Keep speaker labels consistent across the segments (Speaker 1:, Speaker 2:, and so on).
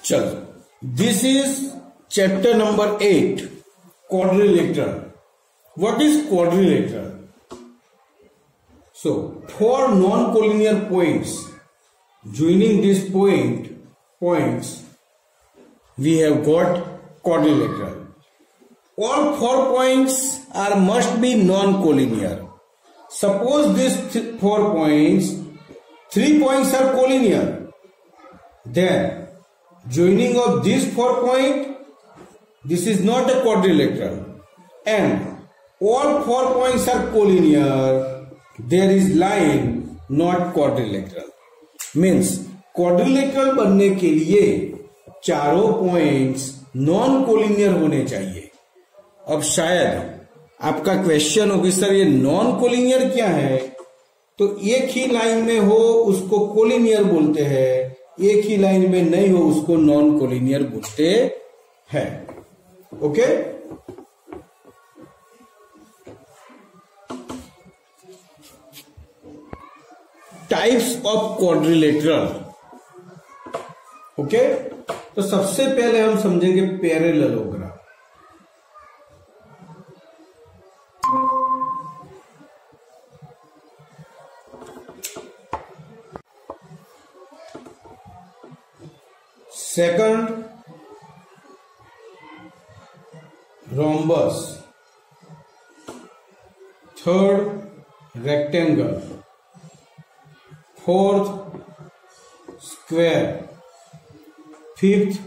Speaker 1: चलो, this is chapter number 8, quadrilateral. What is quadrilateral? So, for non-collinear points, joining these points, we have got quadrilateral. All 4 points must be non-collinear. Suppose these 4 points, 3 points are collinear. Then, joining of these 4 points, this is not a quadrilateral. And all 4 points are collinear. There is line not quadrilateral. Means quadrilateral बनने के लिए चारों points non collinear होने चाहिए. अब शायद आपका question हो कि सर ये नॉन कोलिनियर क्या है? तो एक ही लाइन में हो उसको कोलिनियर बोलते हैं, एक ही लाइन में नहीं हो उसको नॉन कोलिनियर बोलते हैं. Okay? Types of quadrilateral. Okay, तो सबसे पहले हम समझेंगे parallelogram. Second, rhombus. Third, rectangle. Fourth, square. Fifth,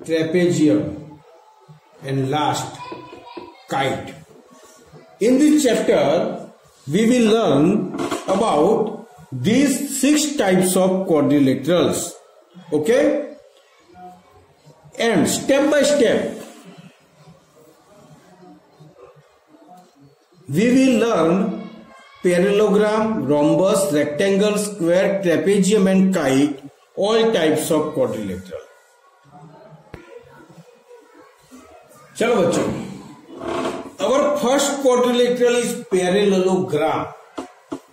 Speaker 1: trapezium. And last, kite. In this chapter, we will learn about these 6 types of quadrilaterals. Okay? And step by step, we will learn parallelogram, rhombus, rectangle, square, trapezium and kite, all types of quadrilateral. चलो बच्चों, our first quadrilateral is parallelogram.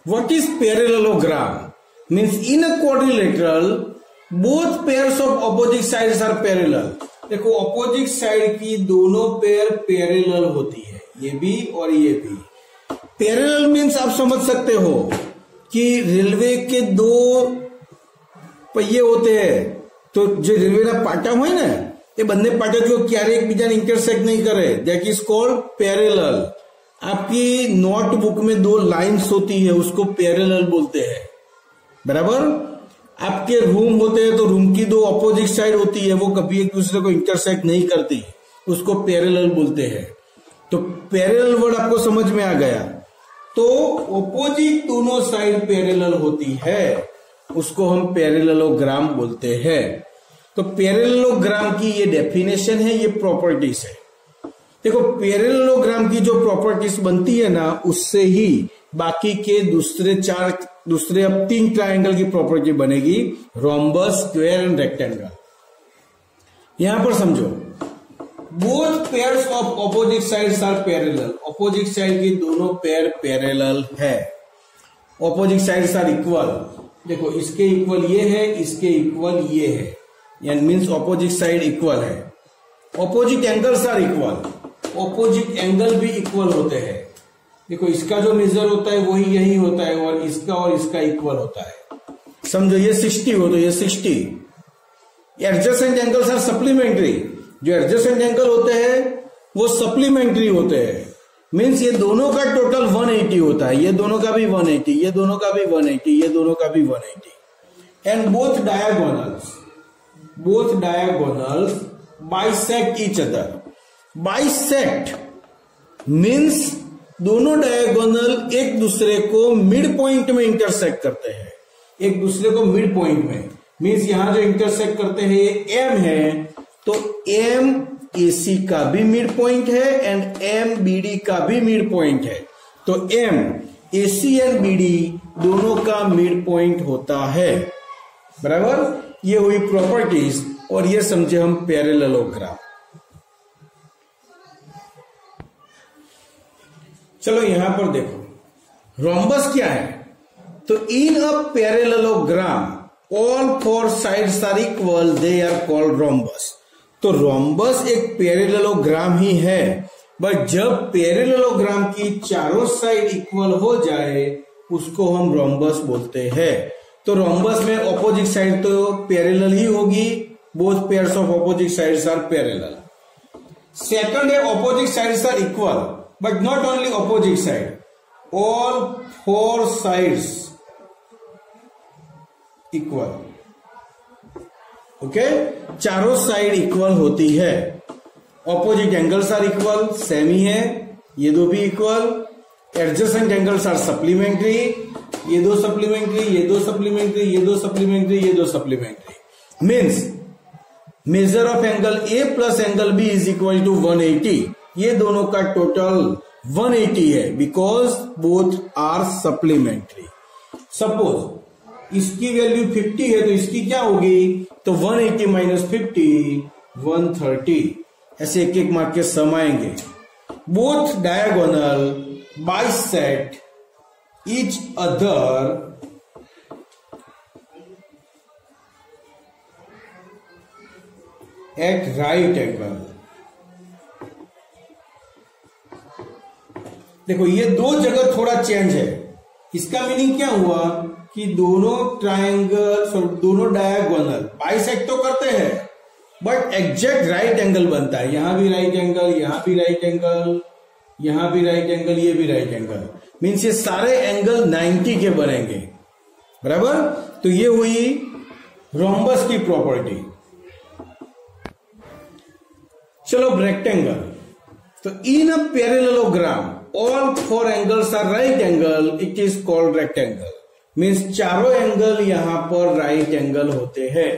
Speaker 1: What is parallelogram? Means in a quadrilateral, both pairs of opposite sides are parallel. देखो, opposite side की दोनों pair parallel होती है, ये भी और ये भी. Parallel means आप समझ सकते हो कि रेलवे के 2 पहिए होते हैं, तो जो रेलवे ना पाटा हुआ है ना, ये बंदे पाटा जो क्यारे एक बीजा इंटरसेक्ट नहीं करे, दैट इज कॉल्ड पैरेलल. आपकी नोटबुक में 2 लाइंस होती है, उसको पैरेलल बोलते हैं. बराबर? आपके रूम होते हैं तो रूम की 2 अपोजिट साइड होती है, वो कभी एक दूसरे को इंटरसेक्ट नहीं करती, उसको पैरेलल बोलते हैं. तो पैरेलल वर्ड आपको समझ में आ गया. तो अपोजिट दोनों साइड पैरेलल होती है, उसको हम पैरेललोग्राम बोलते हैं. तो पैरेललोग्राम की ये डेफिनेशन है, ये प्रॉपर्टीज है. देखो, पैरेललोग्राम की जो प्रॉपर्टीज बनती है ना, उससे ही बाकी के दूसरे अब 3 ट्रायंगल की प्रॉपर्टी बनेगी, रोम्बस, स्क्वायर एंड रेक्टेंगल. यहां पर समझो, both pairs of opposite sides are parallel. Opposite side की दोनों पेयर पैरेलल है. Opposite sides are equal. देखो, इसके इक्वल ये है, इसके इक्वल ये है, यानी मीन्स ऑपोजिट साइड इक्वल है. Opposite angles are equal. Opposite angle भी इक्वल होते हैं. देखो, इसका जो मेजर होता है वही यही होता है, और इसका इक्वल होता है. समझो, ये 60 हो तो ये 60. Adjacent angles are supplementary. जो एडजेसेंट एंगल होते हैं वो सप्लीमेंट्री होते हैं. मीन्स ये दोनों का टोटल 180 होता है, ये दोनों का भी 180, ये दोनों का भी 180, ये दोनों का भी 180. And both diagonals bisect each other. Bisect means दोनों डायगोनल एक दूसरे को मिड पॉइंट में इंटरसेक्ट करते हैं. एक दूसरे को मिड पॉइंट में मीन्स यहां जो इंटरसेक्ट करते हैं ये एम है, तो एम एसी का भी मिड पॉइंट है एंड एम बीडी का भी मिड पॉइंट है. तो एम एसी एंड बीडी दोनों का मिड पॉइंट होता है. बराबर? ये हुई प्रॉपर्टीज, और ये समझे हम पैरेललोग्राम. चलो यहां पर देखो, रोम्बस क्या है? तो in a parallelogram all four sides are equal they are called rhombus. तो रोम्बस एक पैरेललोग्राम ही है, बट जब पैरेललोग्राम की चारों साइड इक्वल हो जाए उसको हम रोम्बस बोलते हैं। तो रोम्बस में ऑपोजिट साइड तो पैरेलल ही होगी, both pairs of opposite sides are parallel. Second है opposite sides are equal, but not only opposite side, all four sides equal. Okay, चारों साइड इक्वल होती है। Opposite angles are equal, same ही है, ये दो भी इक्वल। एडजेसेंट एंगल्स आर सप्लीमेंट्री, ये दो सप्लीमेंट्री, ये दो सप्लीमेंट्री, ये दो सप्लीमेंट्री, ये दो supplementary. Means measure of angle A plus angle B is equal to 180। ये दोनों का टोटल 180 है, because both are supplementary. Suppose इसकी वैल्यू 50 है तो इसकी क्या होगी, तो 180 माइनस 50 130। ऐसे एक एक मार्क के सम आएंगे। Both diagonal bisect each other at right angle. देखो ये दो जगह थोड़ा चेंज है। इसका मीनिंग क्या हुआ कि दोनों ट्रायंगल, दोनों डायगोनल बाइसेक्ट तो करते हैं, बट एग्जैक्ट राइट एंगल बनता है। यहां भी राइट एंगल, यहां भी राइट एंगल, यहां भी राइट एंगल, ये भी राइट एंगल। मीन्स ये सारे एंगल 90 के बनेंगे, बराबर। तो ये हुई रोम्बस की प्रॉपर्टी। चलो रेक्टेंगल। तो in a parallelogram all four angles are right angle, it is called rectangle. Means चारों एंगल यहां पर राइट एंगल होते हैं।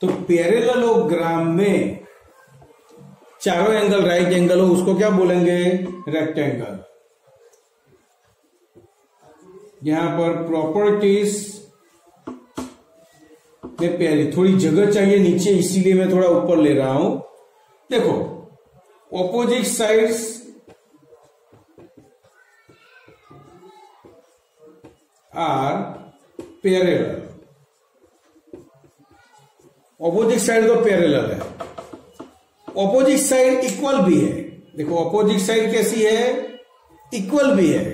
Speaker 1: तो पैरेललोग्राम में चारों एंगल राइट एंगल हो, उसको क्या बोलेंगे, रेक्टेंगल। यहां पर प्रॉपर्टीज में प्यारी थोड़ी जगह चाहिए नीचे, इसीलिए मैं थोड़ा ऊपर ले रहा हूं। देखो opposite sides are parallel. Opposite side तो पैरेलल है, ऑपोजिट साइड इक्वल भी है। देखो ऑपोजिट साइड कैसी है, इक्वल भी है।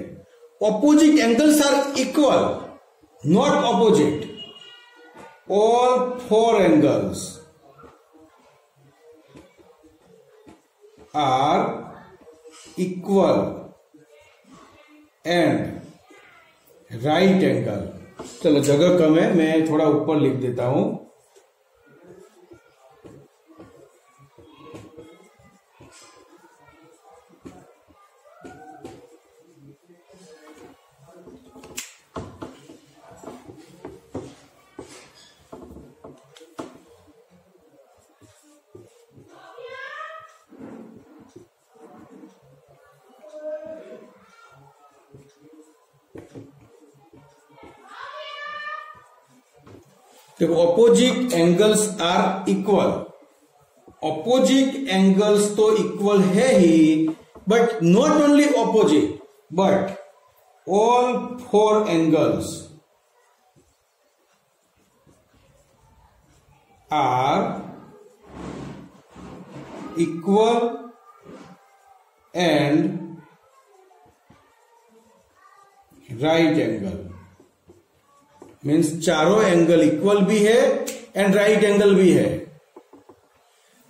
Speaker 1: Opposite angles are equal, not opposite. All four angles are equal and right angle. चलो जगह कम है, मैं थोड़ा ऊपर लिख देता हूं। देखो opposite angles are equal. Opposite angles तो इक्वल है ही, but not only opposite, but all four angles are equal and right angle. Means चारों एंगल इक्वल भी है एंड राइट एंगल भी है।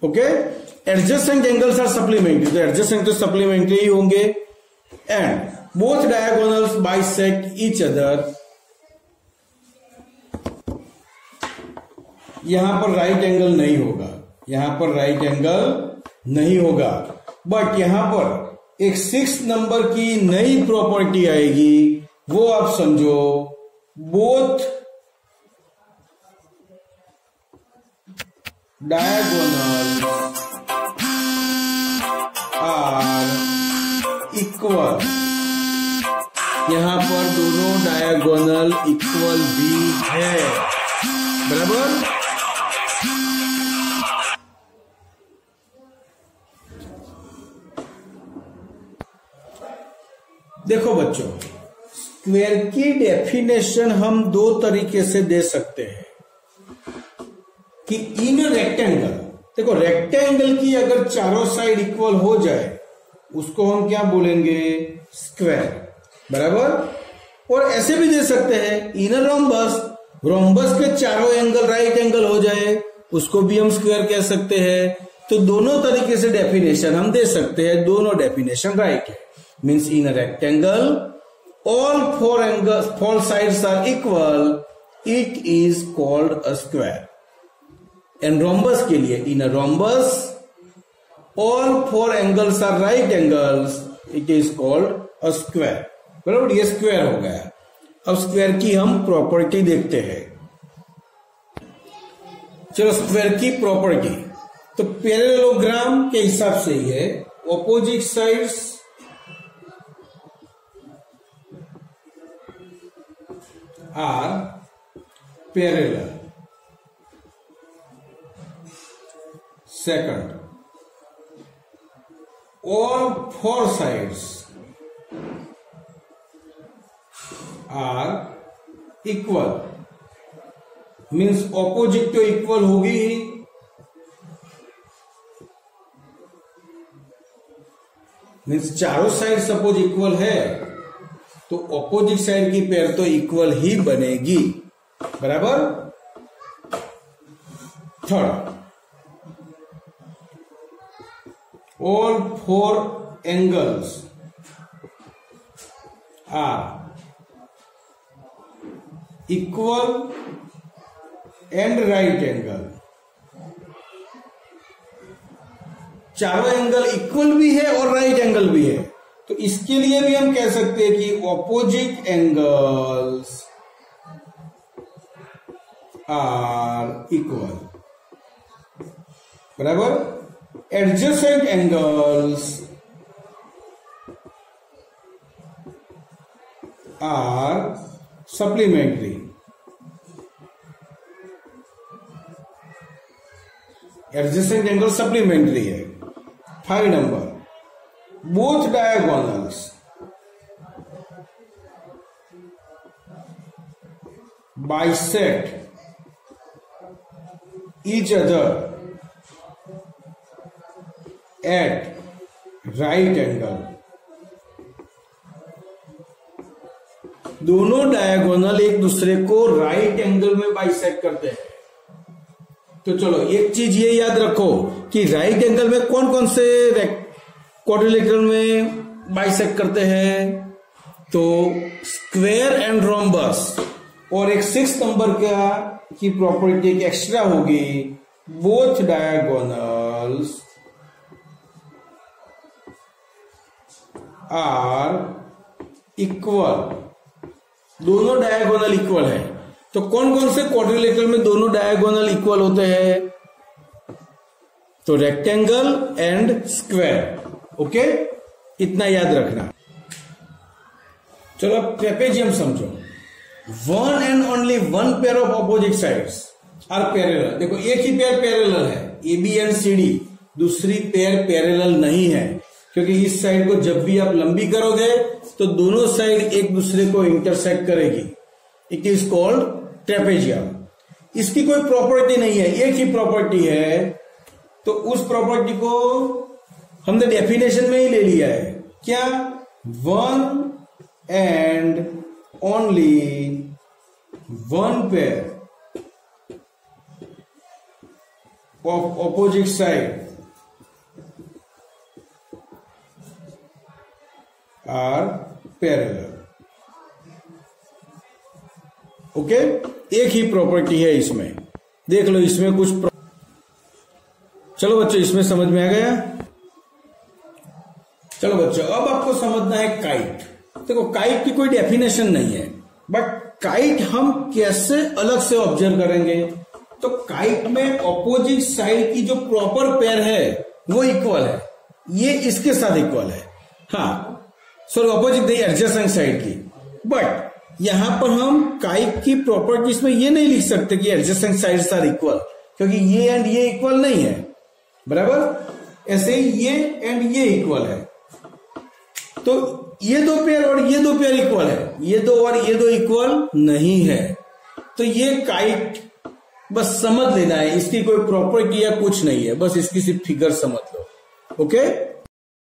Speaker 1: Okay, adjacent angles are supplementary, तो adjacent तो सप्लीमेंट्री ही होंगे। And both diagonals bisect each other. यहां पर राइट एंगल नहीं होगा, यहां पर राइट एंगल नहीं होगा, बट यहां पर एक 6 नंबर की नई प्रॉपर्टी आएगी, वो आप समझो। Both diagonal are equal. यहां पर दोनों डायगोनल इक्वल भी है, बराबर। देखो बच्चों, स्क्वायर की डेफिनेशन हम दो तरीके से दे सकते हैं। कि इन रेक्टेंगल, देखो रेक्टेंगल की अगर चारों साइड इक्वल हो जाए उसको हम क्या बोलेंगे, स्क्वायर, बराबर। और ऐसे भी दे सकते हैं इन रोम्बस, रोम्बस के चारों एंगल राइट एंगल हो जाए उसको भी हम स्क्वायर कह सकते हैं। तो दोनों तरीके से डेफिनेशन हम दे सकते हैं, दोनों डेफिनेशन राइट है। Means in rectangle all four sides are equal, it is called a square. And rhombus के लिए, in a rhombus all four angles are right angles, it is called a square. बराबर, ये square हो गया। अब square की हम property देखते हैं। चलो स्क्वायर की प्रॉपर्टी, तो पैरेललोग्राम के हिसाब से ये opposite sides are parallel. Second, all four sides are equal. Means opposite तो equal होगी ही, मीन्स चारों साइड सपोज इक्वल है तो ऑपोजिट साइड की पेयर तो इक्वल ही बनेगी, बराबर। Third, all four angles are equal and right angle. चारों एंगल इक्वल भी है और राइट एंगल भी है, तो इसके लिए भी हम कह सकते हैं कि ऑपोजिट एंगल्स आर इक्वल, बराबर। Adjacent angles are supplementary. Adjacent angle supplementary है। 5 number, both diagonals bisect each other at right angle। दोनों डायगोनल एक दूसरे को राइट एंगल में बाइसेक्ट करते हैं। तो चलो एक चीज ये याद रखो कि राइट एंगल में कौन कौन से क्वाड्रिलेटरल में बाइसेक्ट करते हैं, तो स्क्वायर एंड रोम्बस। और एक 6 नंबर का की प्रॉपर्टी एक एक्स्ट्रा होगी, बोथ डायगोनल्स आर इक्वल। दोनों डायगोनल इक्वल है, तो कौन कौन से क्वाड्रिलेटरल में दोनों डायगोनल इक्वल होते हैं, तो रेक्टेंगल एंड स्क्वायर। ओके, इतना याद रखना। चलो अब ट्रेपेजियम समझो। One and only one pair of opposite sides are parallel. देखो एक ही पेयर पैरेलल है, A B and C D, दूसरी पेयर पैरेलल नहीं है, क्योंकि इस साइड को जब भी आप लंबी करोगे तो दोनों साइड एक दूसरे को इंटरसेक्ट करेगी। It is called trapezium. इसकी कोई प्रॉपर्टी नहीं है, एक ही प्रॉपर्टी है, तो उस प्रॉपर्टी को हमने डेफिनेशन में ही ले लिया है। क्या, one and only one pair of opposite side are parallel. Okay, एक ही प्रॉपर्टी है इसमें। देख लो इसमें कुछ चलो बच्चों, इसमें समझ में आ गया। चलो बच्चों, अब आपको समझना है काइट। देखो काइट की कोई डेफिनेशन नहीं है, बट काइट हम कैसे अलग से ऑब्जर्व करेंगे, तो काइट में ऑपोजिट साइड की जो प्रॉपर पेयर है वो इक्वल है, ये इसके साथ इक्वल है। हाँ सॉरी, ऑपोजिट नहीं, एडजेसेंट साइड की। बट यहां पर हम काइट की प्रॉपर्टीज में ये नहीं लिख सकते कि एडजेसेंट साइड्स आर इक्वल, क्योंकि ये एंड ये इक्वल नहीं है, बराबर। ऐसे ही ये एंड ये इक्वल है, तो ये दो पेयर और ये दो पेयर इक्वल है, ये दो और ये दो इक्वल नहीं है। तो ये काइट बस समझ लेना है, इसकी कोई प्रॉपर्टी या कुछ नहीं है, बस इसकी सिर्फ फिगर समझ लो। ओके।